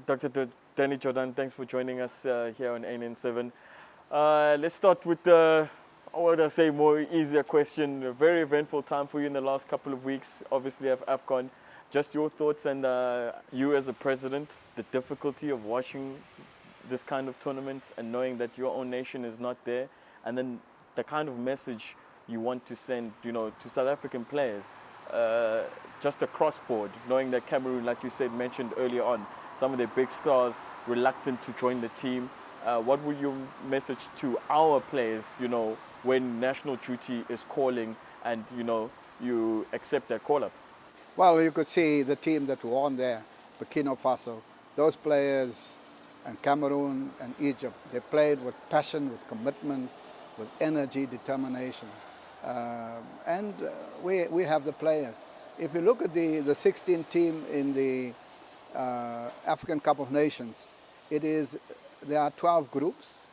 Danny Jordaan, thanks for joining us here on ANN7. Let's start with the, I want to say, more easier question. A very eventful time for you in the last couple of weeks. Obviously, have AFCON. Just your thoughts and you as a president, the difficulty of watching this kind of tournament and knowing that your own nation is not there, and then the kind of message you want to send, to South African players, just across board, knowing that Cameroon, like you said, mentioned earlier on, some of their big stars reluctant to join the team. What would your message to our players, when national duty is calling and, you accept that call-up? Well, you could see the team that won there, Burkina Faso. Those players, and Cameroon and Egypt, they played with passion, with commitment, with energy, determination. And we have the players. If you look at the 16 team in the African Cup of Nations, there are 12 groups.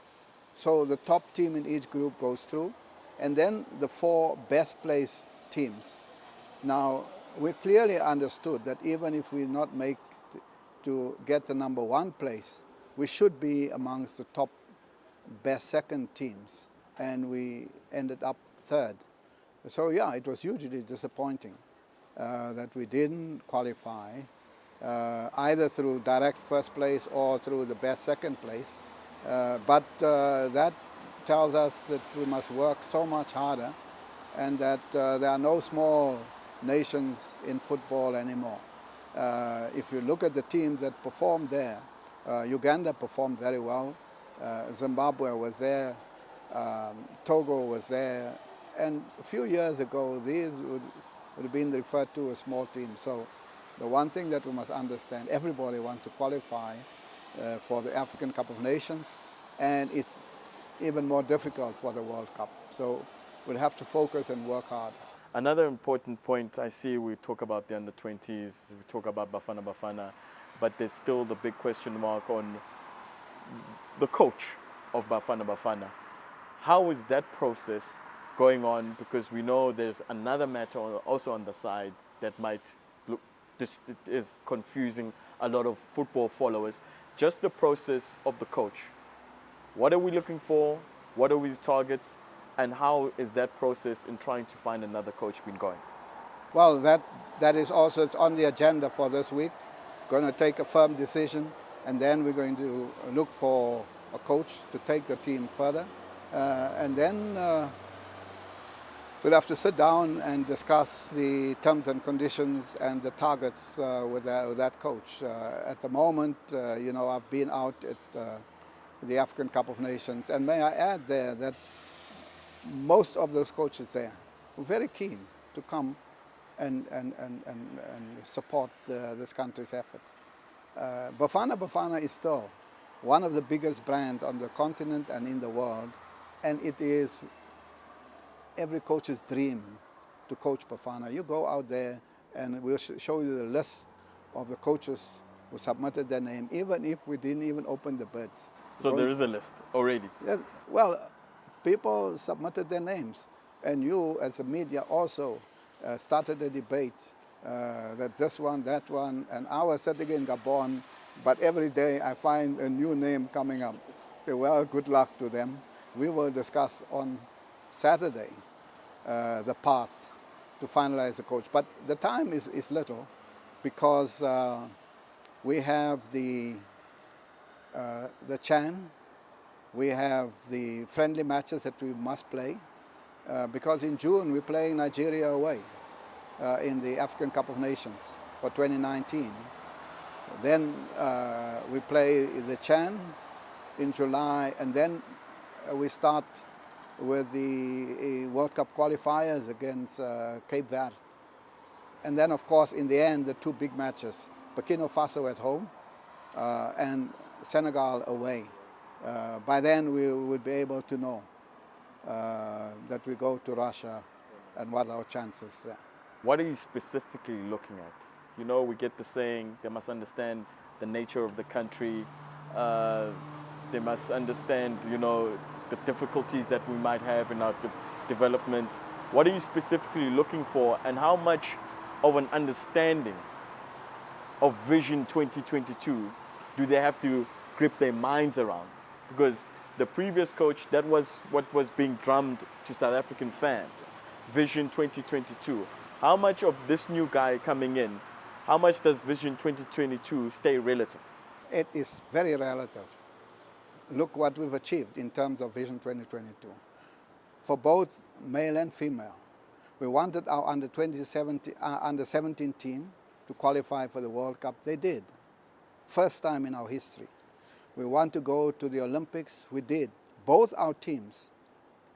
So the top team in each group goes through, and then the 4 best placed teams. Now, we clearly understood that even if we not make to get the number 1 place, we should be amongst the top best second teams, and we ended up 3rd. So yeah, it was hugely disappointing that we didn't qualify either through direct first place or through the best second place. But that tells us that we must work so much harder, and that there are no small nations in football anymore. If you look at the teams that performed there, Uganda performed very well, Zimbabwe was there, Togo was there, and a few years ago these would have been referred to as small teams. So the one thing that we must understand, everybody wants to qualify for the African Cup of Nations, and it's even more difficult for the World Cup. So we'll have to focus and work hard. Another important point I see, we talk about the under-20s, we talk about Bafana, but there's still the big question mark on the coach of Bafana. How is that process going on? Because we know there's another matter also on the side that might look, this is confusing a lot of football followers. Just the process of the coach. What are we looking for? What are his targets? And how is that process in trying to find another coach been going? Well, that is also on the agenda for this week. Going to take a firm decision, and then we're going to look for a coach to take the team further. And then we'll have to sit down and discuss the terms and conditions and the targets with that coach. At the moment, I've been out at the African Cup of Nations, and may I add there that most of those coaches there were very keen to come and support this country's effort. Bafana is still one of the biggest brands on the continent and in the world, and it is every coach's dream to coach Bafana. You go out there and we'll show you the list of the coaches who submitted their name, even if we didn't even open the bids. So there is a list already? Yeah, well, people submitted their names, and you as a media also started a debate that this one, that one, and I was sitting in Gabon, but every day I find a new name coming up. Say, well, good luck to them. We will discuss on Saturday the path to finalize the coach. But the time is little, because we have the CHAN, we have the friendly matches that we must play, because in June we're playing Nigeria away in the African Cup of Nations for 2019. Then we play the CHAN in July, and then we start with the World Cup qualifiers against Cape Verde. And then, of course, in the end, the 2 big matches, Burkina Faso at home and Senegal away. By then, we would be able to know that we go to Russia and what are our chances there. What are you specifically looking at? We get the saying, they must understand the nature of the country. They must understand, the difficulties that we might have in our development. What are you specifically looking for, and how much of an understanding of Vision 2022 do they have to grip their minds around? Because the previous coach, that was what was being drummed to South African fans, Vision 2022. How much of this new guy coming in, how much does Vision 2022 stay relative? It is very relative. Look what we've achieved in terms of Vision 2022. For both male and female, we wanted our under 17 team to qualify for the World Cup. They did. First time in our history. We want to go to the Olympics. We did. Both our teams,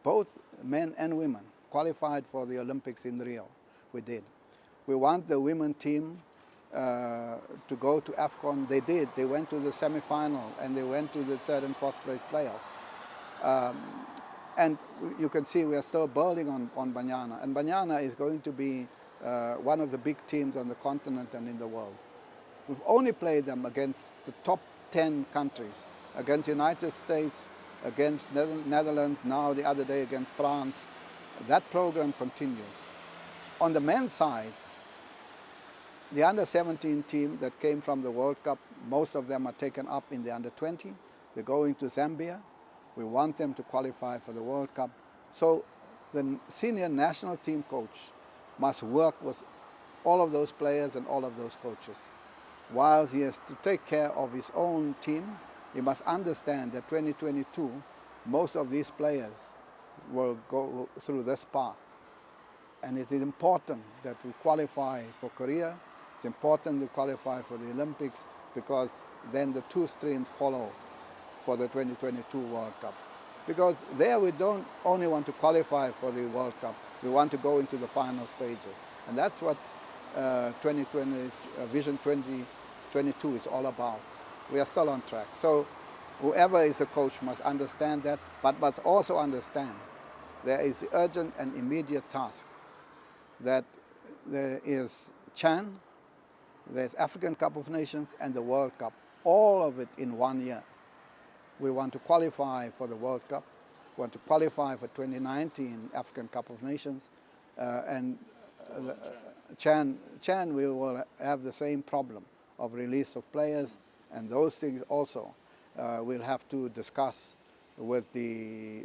both men and women, qualified for the Olympics in Rio. We did. We want the women team to go to AFCON. They did. They went to the semi-final and they went to the third and fourth place playoff. And you can see we are still building on Banyana. And Banyana is going to be one of the big teams on the continent and in the world. We've only played them against the top 10 countries, against United States, against Netherlands, now the other day against France. That program continues. On the men's side, the under-17 team that came from the World Cup, most of them are taken up in the under-20. They're going to Zambia. We want them to qualify for the World Cup. So the senior national team coach must work with all of those players and all of those coaches. Whilst he has to take care of his own team, he must understand that 2022, most of these players will go through this path. And it is important that we qualify for Korea. It's important to qualify for the Olympics because then the two streams follow for the 2022 World Cup. Because there we don't only want to qualify for the World Cup, we want to go into the final stages. And that's what 2020, Vision 2022 is all about. We are still on track. So whoever is a coach must understand that, but must also understand there is urgent and immediate task that there is CHAN, there's African Cup of Nations and the World Cup, all of it in 1 year. We want to qualify for the World Cup, we want to qualify for 2019 African Cup of Nations, and CHAN we will have the same problem of release of players, and those things also we'll have to discuss with the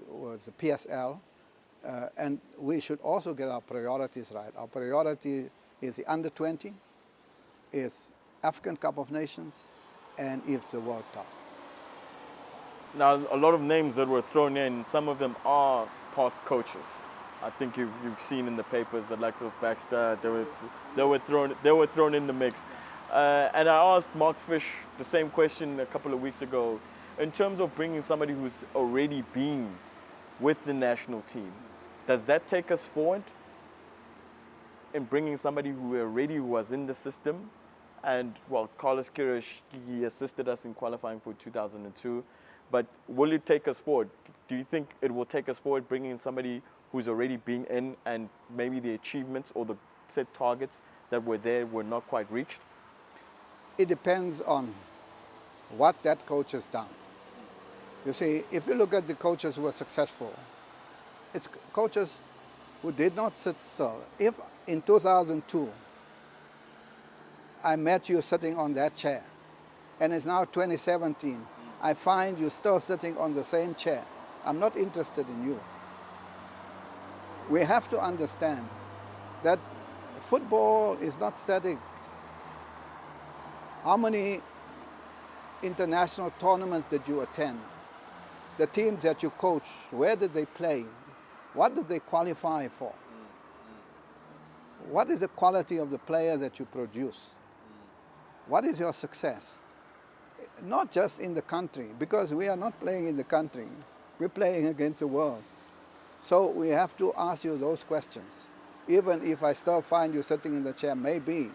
PSL, and we should also get our priorities right. Our priority is the under-20, is African Cup of Nations, and it's the World Cup. Now, a lot of names that were thrown in, some of them are past coaches. I think you've seen in the papers that like Baxter, they were thrown in the mix. And I asked Mark Fish the same question a couple of weeks ago. In terms of bringing somebody who's already been with the national team, does that take us forward in bringing somebody who already was in the system? And well, Carlos Queiroz, he assisted us in qualifying for 2002. But will it take us forward? Do you think it will take us forward bringing in somebody who's already been in and maybe the achievements or the set targets that were there were not quite reached? It depends on what that coach has done. You see, if you look at the coaches who were successful, it's coaches who did not sit still. If in 2002 I met you sitting on that chair, and it's now 2017, I find you still sitting on the same chair, I'm not interested in you. We have to understand that football is not static. How many international tournaments did you attend? The teams that you coach, where did they play? What did they qualify for? What is the quality of the player that you produce? What is your success? Not just in the country, because we are not playing in the country. We're playing against the world. So we have to ask you those questions. Even if I still find you sitting in the chair, maybe.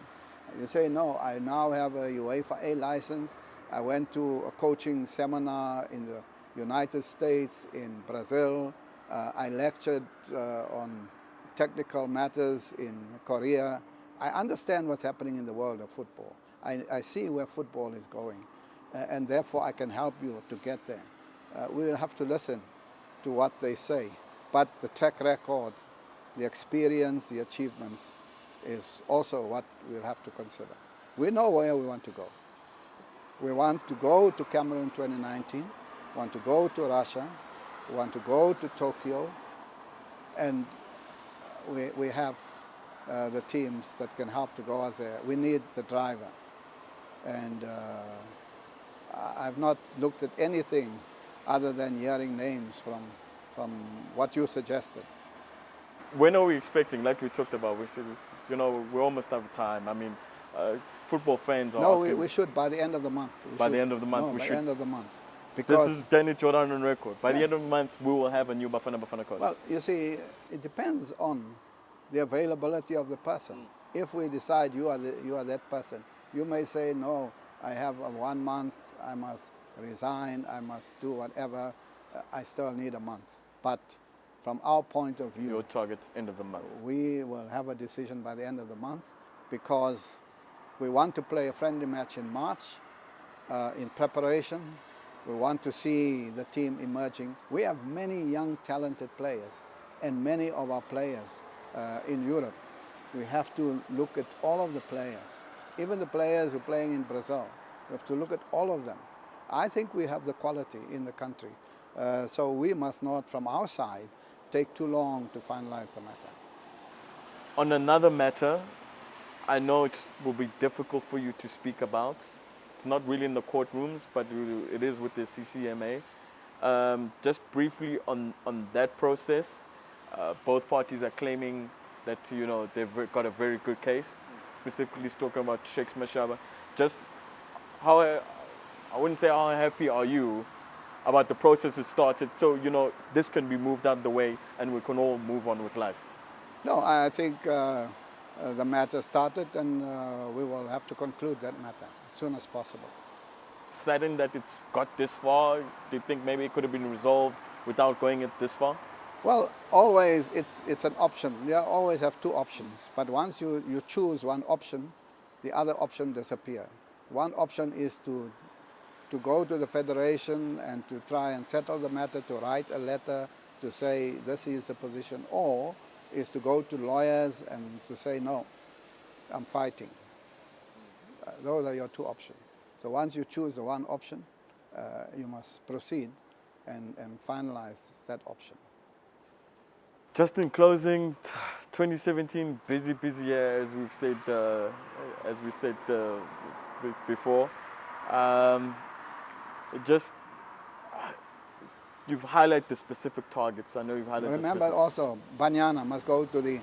You say, no, I now have a UEFA A license. I went to a coaching seminar in the United States, in Brazil. I lectured on technical matters in Korea. I understand what's happening in the world of football. I see where football is going. And therefore I can help you to get there. We will have to listen to what they say. But the track record, the experience, the achievements is also what we'll have to consider. We know where we want to go. We want to go to Cameroon 2019, want to go to Russia, want to go to Tokyo, and we have the teams that can help to go us there. We need the driver. And I've not looked at anything other than hearing names from what you suggested. When are we expecting, like we talked about, we said, we almost have time. I mean, football fans are No, asking. we should by the end of the month. By the end of the month, we by should. the end of the month. This Because, is Danny Jordaan on record. By the Yes. end of the month, we will have a new Bafana coach. well, you see, it depends on the availability of the person. If we decide you are that person, you may say, no, I have 1 month, I must resign, I must do whatever, I still need a month. But from our point of view, Your target's end of the month. we will have a decision by the end of the month because we want to play a friendly match in March in preparation. We want to see the team emerging. We have many young talented players and many of our players in Europe. We have to look at all of the players, even the players who are playing in Brazil. We have to look at all of them. I think we have the quality in the country. So we must not, from our side, take too long to finalize the matter. On another matter, I know it will be difficult for you to speak about. It's not really in the courtrooms, but it is with the CCMA. Just briefly on that process, both parties are claiming that they've got a very good case, specifically talking about Sheikh Mashaba. Just how, I wouldn't say how happy are you about the process that started, so this can be moved out of the way and we can all move on with life. No, I think the matter started and we will have to conclude that matter as soon as possible. Saddened that it's got this far. Do you think maybe it could have been resolved without going it this far? Well, always it's an option. You always have two options. But once you choose one option, the other option disappears. One option is to go to the federation and to try and settle the matter, to write a letter to say this is the position, or is to go to lawyers and to say, no, I'm fighting. Those are your two options. So once you choose the one option, you must proceed and finalize that option. Just in closing, 2017, busy year, as we said before. You've highlighted the specific targets. I know you've highlighted. Remember also, Banyana must go to the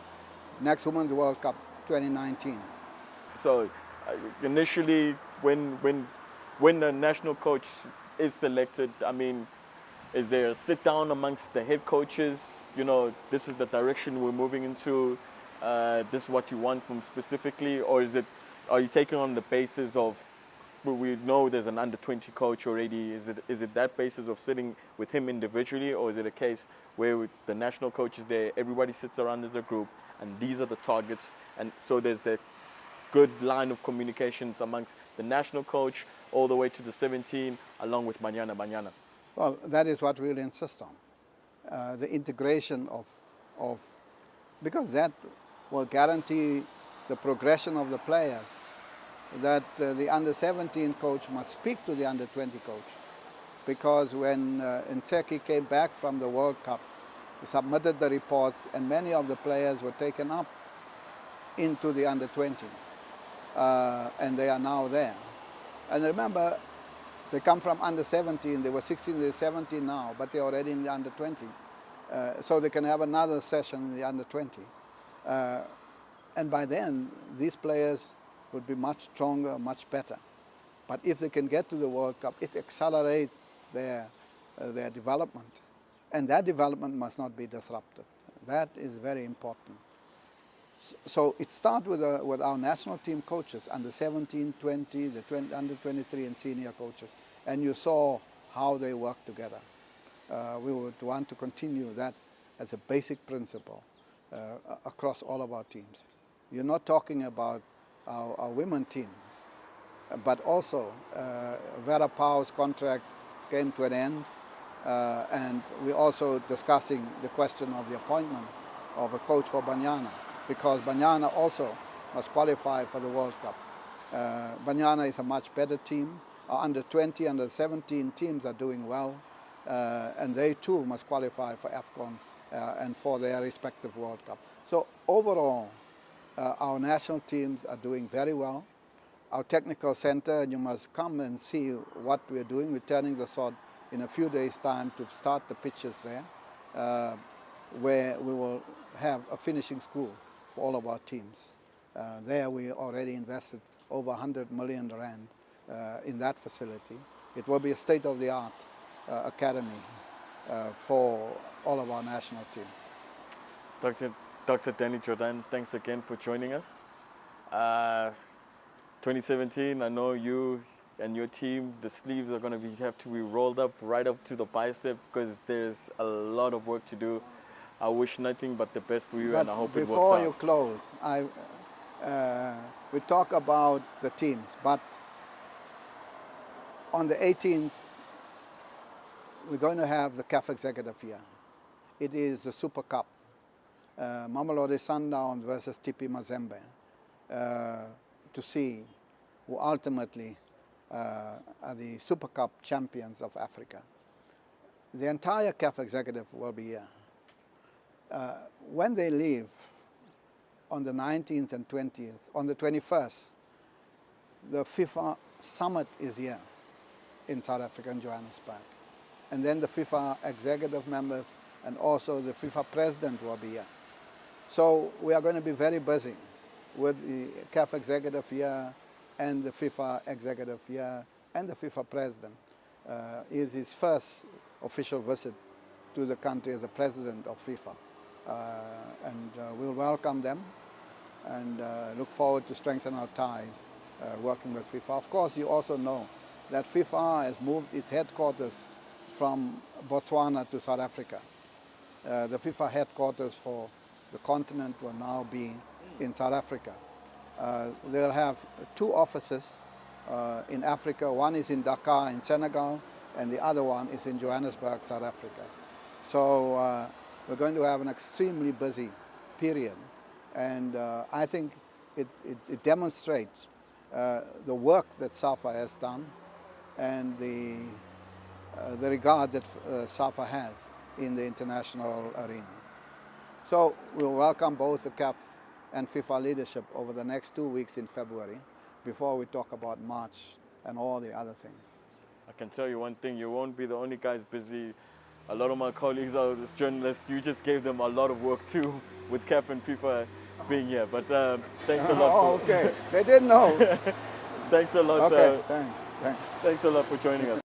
next Women's World Cup 2019. So, initially, when the national coach is selected, I mean, is there a sit down amongst the head coaches? This is the direction we're moving into. This is what you want from specifically, or are you taking on the basis of? We know there's an under-20 coach already. Is it that basis of sitting with him individually, or is it a case where the national coach is there, everybody sits around as a group, and these are the targets, and so there's that good line of communications amongst the national coach all the way to the 17, along with Banyana? Well, that is what we'll insist on. The integration of, because that will guarantee the progression of the players, that the under-17 coach must speak to the under-20 coach. Because when Nseki came back from the World Cup, he submitted the reports and many of the players were taken up into the under-20. And they are now there. And remember, they come from under-17, they were 16, they're 17 now, but they're already in the under-20. So they can have another session in the under-20. And by then, these players would be much stronger, much better. But if they can get to the World Cup, it accelerates their development. And that development must not be disrupted. That is very important. So it starts with our national team coaches, under 17, 20, under 23 and senior coaches. And you saw how they work together. We would want to continue that as a basic principle across all of our teams. You're not talking about our women teams, but also Vera Pauw's contract came to an end, and we're also discussing the question of the appointment of a coach for Banyana, because Banyana also must qualify for the World Cup. Banyana is a much better team. Our under 20, under 17 teams are doing well, and they too must qualify for AFCON and for their respective World Cup. So overall, our national teams are doing very well. Our technical center, and you must come and see what we're doing. We're turning the sod in a few days' time to start the pitches there, where we will have a finishing school for all of our teams. There we already invested over 100 million rand in that facility. It will be a state-of-the-art academy for all of our national teams. Dr. Danny Jordaan, thanks again for joining us. 2017, I know you and your team, the sleeves are going to have to be rolled up right up to the bicep because there's a lot of work to do. I wish nothing but the best for you, But and I hope it works out. before you close, we talk about the teams, but on the 18th, we're going to have the CAF Executive here. It is the Super Cup. Mamelodi Sundowns versus TP Mazembe, to see who ultimately are the Super Cup champions of Africa. The entire CAF executive will be here. When they leave on the 19th and 20th, on the 21st, the FIFA summit is here in South Africa, in Johannesburg. And then the FIFA executive members and also the FIFA president will be here. So we are going to be very busy with the CAF executive here and the FIFA executive here and the FIFA president. Is his first official visit to the country as the president of FIFA. We'll welcome them and look forward to strengthen our ties working with FIFA. Of course, you also know that FIFA has moved its headquarters from Botswana to South Africa. The FIFA headquarters for the continent will now be in South Africa. They'll have two offices in Africa. One is in Dakar in Senegal, and the other one is in Johannesburg, South Africa. So we're going to have an extremely busy period. And I think it demonstrates the work that SAFA has done and the regard that SAFA has in the international arena. So we'll welcome both the CAF and FIFA leadership over the next 2 weeks in February before we talk about March and all the other things. I can tell you one thing, you won't be the only guys busy. A lot of my colleagues are journalists. You just gave them a lot of work too with CAF and FIFA being here. But thanks a lot. Oh, okay. They didn't know. Thanks a lot. Okay, thanks. Thanks a lot for joining us.